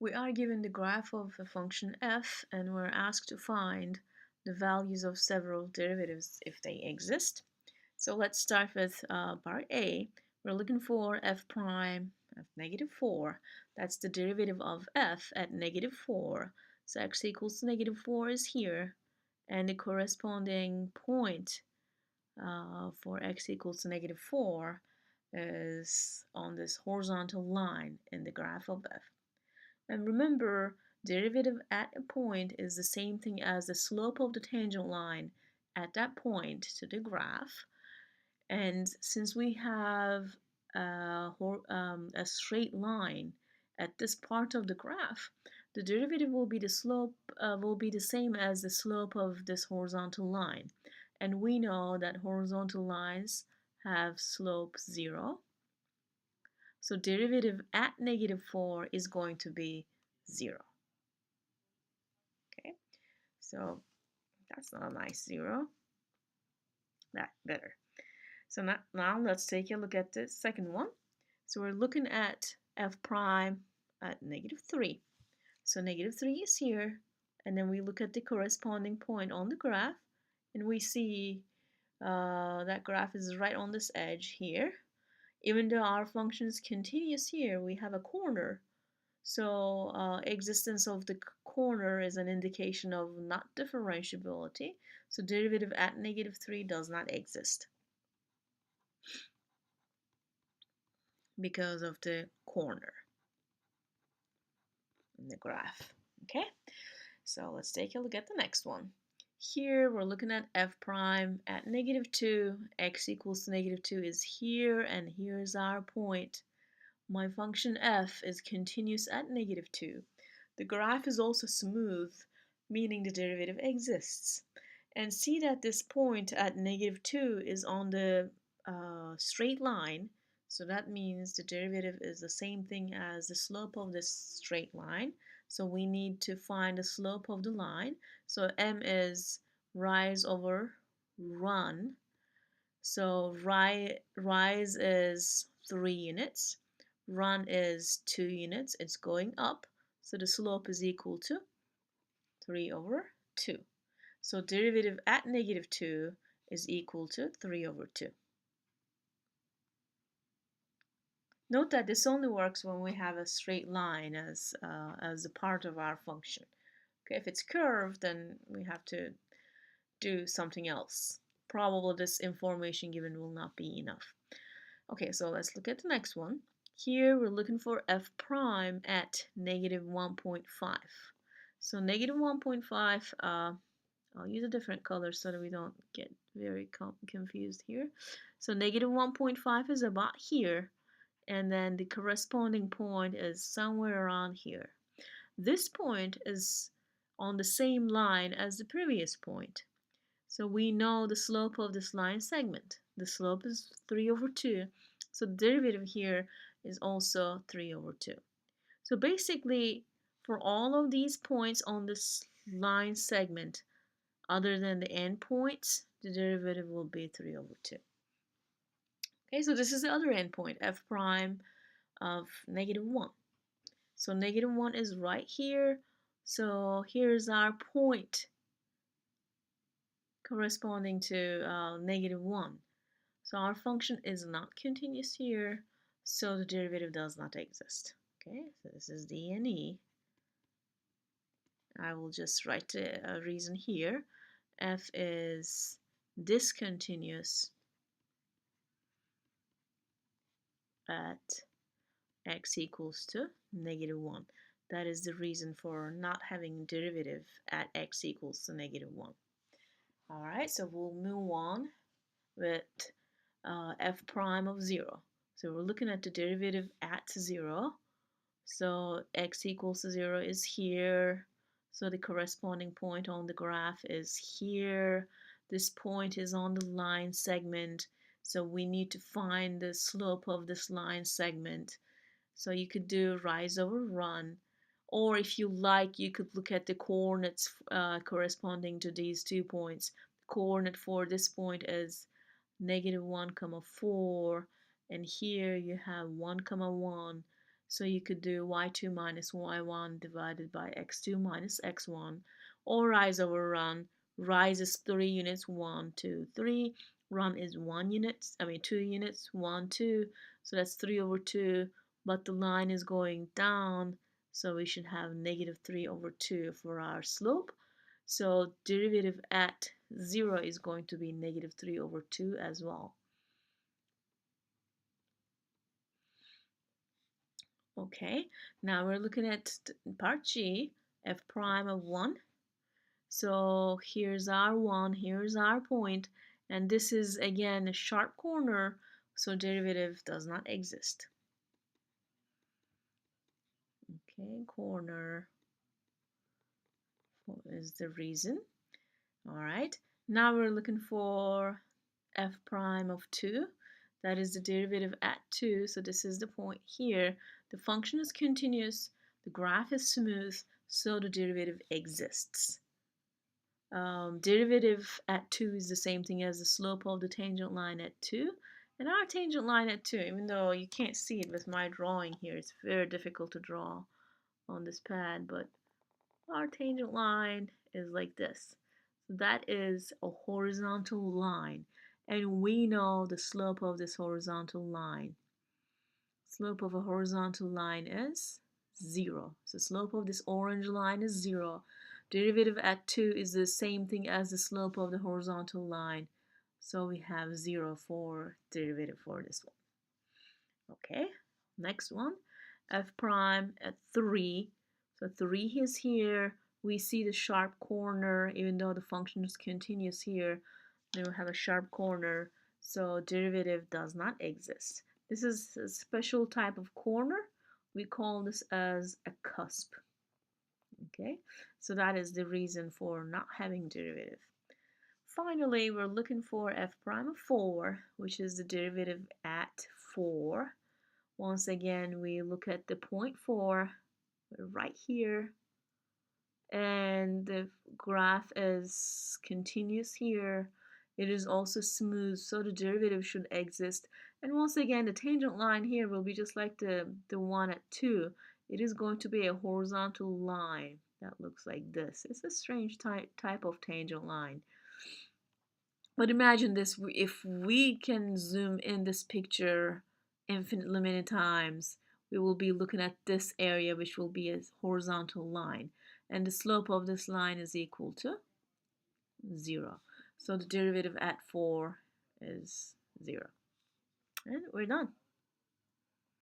We are given the graph of a function f and we're asked to find the values of several derivatives if they exist. So let's start with part A. We're looking for f prime of -4. That's the derivative of f at -4. So x equals to -4 is here, and the corresponding point for x equals to -4 is on this horizontal line in the graph of f. And remember, derivative at a point is the same thing as the slope of the tangent line at that point to the graph. And since we have a straight line at this part of the graph, the derivative will be the same as the slope of this horizontal line. And we know that horizontal lines have slope 0. So derivative at -4 is going to be 0. Okay, so that's not a nice 0. That better. So now let's take a look at the second one. So we're looking at f prime at -3. So -3 is here, and then we look at the corresponding point on the graph, and we see that graph is right on this edge here. Even though our function is continuous here, we have a corner. So existence of the corner is an indication of not differentiability. So derivative at -3 does not exist because of the corner in the graph. Okay, so let's take a look at the next one. Here we're looking at f prime at -2. X equals to -2 is here, and here's our point. My function f is continuous at -2. The graph is also smooth, meaning the derivative exists. And see that this point at -2 is on the straight line, so that means the derivative is the same thing as the slope of this straight line. So we need to find the slope of the line. So m is rise over run. So rise is 3 units, run is 2 units, it's going up, so the slope is equal to 3 over 2. So derivative at -2 is equal to 3 over 2. Note that this only works when we have a straight line as a part of our function. Okay, if it's curved, then we have to do something else. Probably this information given will not be enough. Okay, so let's look at the next one. Here we're looking for f prime at -1.5. So -1.5, I'll use a different color so that we don't get very confused here. So -1.5 is about here, and then the corresponding point is somewhere around here. This point is on the same line as the previous point. So we know the slope of this line segment. The slope is 3 over 2. So the derivative here is also 3 over 2. So basically, for all of these points on this line segment, other than the endpoints, the derivative will be 3 over 2. Okay, so this is the other endpoint, f prime of -1. So -1 is right here. So here's our point corresponding to -1. So our function is not continuous here, so the derivative does not exist. Okay, so this is D and E. I will just write a reason here. F is discontinuous at x equals to -1. That is the reason for not having derivative at x equals to -1. All right, so we'll move on with f prime of 0. So we're looking at the derivative at 0. So x equals to 0 is here. So the corresponding point on the graph is here. This point is on the line segment. So we need to find the slope of this line segment. So you could do rise over run. Or if you like, you could look at the coordinates corresponding to these 2 points. The coordinate for this point is -1, 4, and here you have 1, 1. So you could do y2 minus y1 divided by x2 minus x1, or rise over run. Rise is 3 units, 1, 2, 3. Run is 1 unit, 2 units, 1, 2. So that's 3 over 2, but the line is going down, so we should have negative 3 over 2 for our slope. So derivative at 0 is going to be negative 3 over 2 as well. Okay, now we're looking at part G, f prime of 1. So here's our 1, here's our point, and this is again a sharp corner, so derivative does not exist. Okay, corner is the reason. All right, now we're looking for f prime of 2. That is the derivative at 2, so this is the point here. The function is continuous, the graph is smooth, so the derivative exists. Derivative at 2 is the same thing as the slope of the tangent line at 2. And our tangent line at 2, even though you can't see it with my drawing here, it's very difficult to draw on this pad, but our tangent line is like this. So that is a horizontal line, and we know the slope of this horizontal line. Slope of a horizontal line is 0. So slope of this orange line is 0. Derivative at 2 is the same thing as the slope of the horizontal line. So we have 0 for derivative for this one. Okay, next one. F prime at 3. So 3 is here. We see the sharp corner, even though the function is continuous here. Then we have a sharp corner, so derivative does not exist. This is a special type of corner. We call this as a cusp. Okay, so that is the reason for not having derivative. Finally, we're looking for f prime of 4, which is the derivative at 4. Once again, we look at the point 4 right here, and the graph is continuous here. It is also smooth, so the derivative should exist. And once again, the tangent line here will be just like the one at 2. It is going to be a horizontal line that looks like this. It's a strange type of tangent line. But imagine this, if we can zoom in this picture infinitely many times, we will be looking at this area, which will be a horizontal line. And the slope of this line is equal to 0. So the derivative at 4 is 0. And we're done.